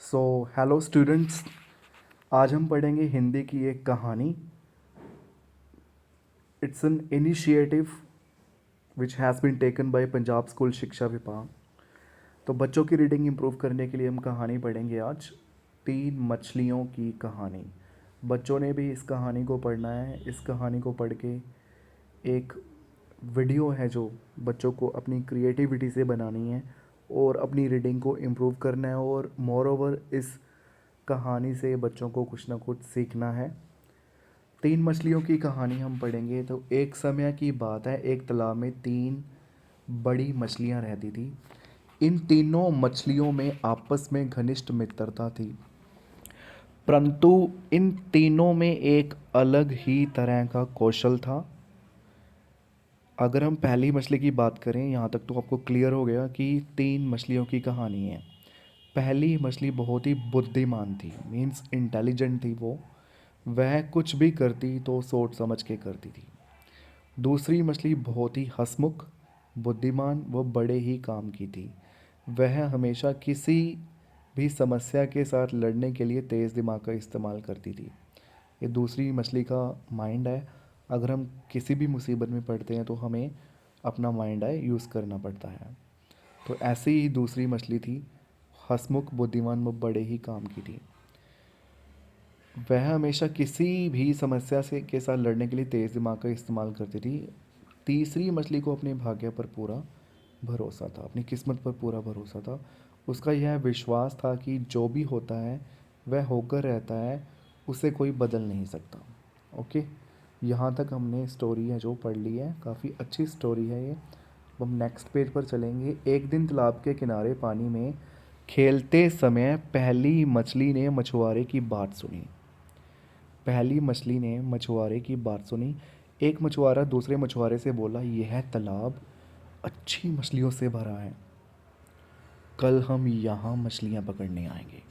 So hello students, आज हम पढ़ेंगे हिंदी की एक कहानी। It's an initiative which has been taken by Punjab school शिक्षा विभाग। तो बच्चों की रीडिंग इम्प्रूव करने के लिए हम कहानी पढ़ेंगे आज, तीन मछलियों की कहानी। बच्चों ने भी इस कहानी को पढ़ना है। इस कहानी को पढ़ के एक वीडियो है जो बच्चों को अपनी क्रिएटिविटी से बनानी है और अपनी रीडिंग को इम्प्रूव करना है, और मोर ओवर इस कहानी से बच्चों को कुछ ना कुछ सीखना है। तीन मछलियों की कहानी हम पढ़ेंगे। तो एक समय की बात है, एक तालाब में तीन बड़ी मछलियां रहती थी। इन तीनों मछलियों में आपस में घनिष्ठ मित्रता थी, परंतु इन तीनों में एक अलग ही तरह का कौशल था। अगर हम पहली मछली की बात करें, यहाँ तक तो आपको क्लियर हो गया कि तीन मछलियों की कहानी है। पहली मछली बहुत ही बुद्धिमान थी, मीन्स इंटेलिजेंट थी। वो वह कुछ भी करती तो सोच समझ के करती थी। दूसरी मछली बहुत ही हंसमुख, बुद्धिमान व बड़े ही काम की थी। वह हमेशा किसी भी समस्या के साथ लड़ने के लिए तेज़ दिमाग का इस्तेमाल करती थी। ये दूसरी मछली का माइंड है। अगर हम किसी भी मुसीबत में पड़ते हैं तो हमें अपना माइंड है यूज़ करना पड़ता है। तो ऐसी ही दूसरी मछली थी, हंसमुख, बुद्धिमान व बड़े ही काम की थी। वह हमेशा किसी भी समस्या से के साथ लड़ने के लिए तेज़ दिमाग का इस्तेमाल करती थी। तीसरी मछली को अपने भाग्य पर पूरा भरोसा था, अपनी किस्मत पर पूरा भरोसा था। उसका यह विश्वास था कि जो भी होता है वह होकर रहता है, उसे कोई बदल नहीं सकता। ओके, यहाँ तक हमने स्टोरी है जो पढ़ ली है। काफ़ी अच्छी स्टोरी है ये। अब हम नेक्स्ट पेज पर चलेंगे। एक दिन तालाब के किनारे पानी में खेलते समय पहली मछली ने मछुआरे की बात सुनी। पहली मछली ने मछुआरे की बात सुनी। एक मछुआरा दूसरे मछुआरे से बोला, यह तालाब अच्छी मछलियों से भरा है, कल हम यहाँ मछलियाँ पकड़ने आएंगे।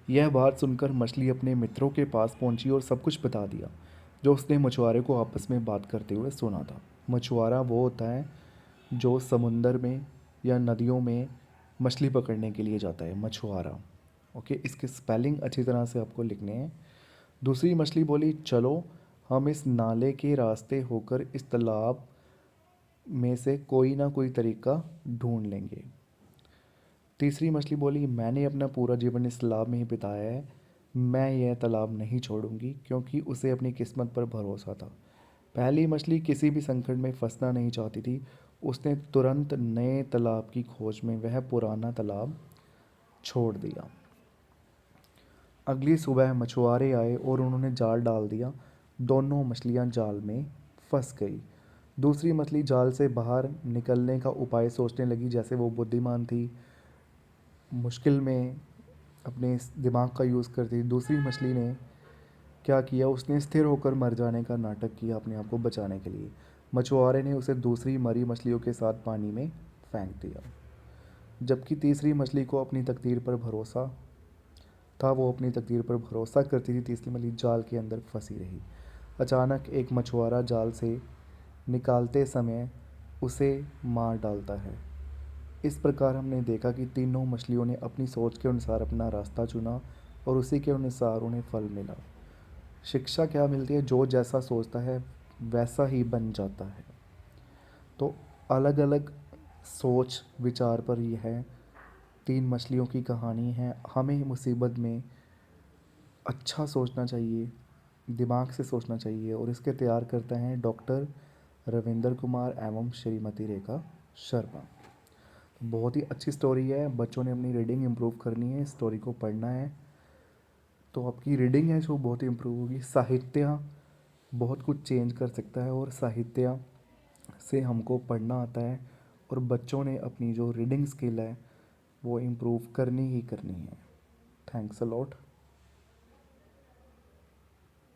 यह बात सुनकर मछली अपने मित्रों के पास पहुंची और सब कुछ बता दिया जो उसने मछुआरे को आपस में बात करते हुए सुना था। मछुआरा वो होता है जो समुंदर में या नदियों में मछली पकड़ने के लिए जाता है, मछुआरा। ओके, इसके स्पेलिंग अच्छी तरह से आपको लिखने हैं। दूसरी मछली बोली, चलो हम इस नाले के रास्ते होकर इस तालाब में से कोई ना कोई तरीका ढूंढ लेंगे। तीसरी मछली बोली, मैंने अपना पूरा जीवन इस तालाब में ही बिताया है, मैं यह तालाब नहीं छोड़ूंगी, क्योंकि उसे अपनी किस्मत पर भरोसा था। पहली मछली किसी भी संकट में फंसना नहीं चाहती थी। उसने तुरंत नए तालाब की खोज में वह पुराना तालाब छोड़ दिया। अगली सुबह मछुआरे आए और उन्होंने जाल डाल दिया। दोनों मछलियां जाल में फंस गई। दूसरी मछली जाल से बाहर निकलने का उपाय सोचने लगी। जैसे वो बुद्धिमान थी, मुश्किल में अपने इस दिमाग का यूज़ करती। दूसरी मछली ने क्या किया, उसने स्थिर होकर मर जाने का नाटक किया अपने आप को बचाने के लिए। मछुआरे ने उसे दूसरी मरी मछलियों के साथ पानी में फेंक दिया। जबकि तीसरी मछली को अपनी तकदीर पर भरोसा था, वो अपनी तकदीर पर भरोसा करती थी। तीसरी मछली जाल के अंदर फंसी रही। अचानक एक मछुआरा जाल से निकालते समय उसे मार डालता है। इस प्रकार हमने देखा कि तीनों मछलियों ने अपनी सोच के अनुसार अपना रास्ता चुना और उसी के अनुसार उन्हें फल मिला। शिक्षा क्या मिलती है, जो जैसा सोचता है वैसा ही बन जाता है। तो अलग अलग सोच विचार पर यह है, तीन मछलियों की कहानी है। हमें मुसीबत में अच्छा सोचना चाहिए, दिमाग से सोचना चाहिए, और इसके तैयार करते हैं डॉक्टर रविंद्र कुमार एवं श्रीमती रेखा शर्मा। बहुत ही अच्छी स्टोरी है। बच्चों ने अपनी रीडिंग इम्प्रूव करनी है, स्टोरी को पढ़ना है, तो आपकी रीडिंग है जो बहुत ही इम्प्रूव होगी। साहित्य बहुत कुछ चेंज कर सकता है, और साहित्य से हमको पढ़ना आता है, और बच्चों ने अपनी जो रीडिंग स्किल है वो इम्प्रूव करनी ही करनी है। Thanks a lot.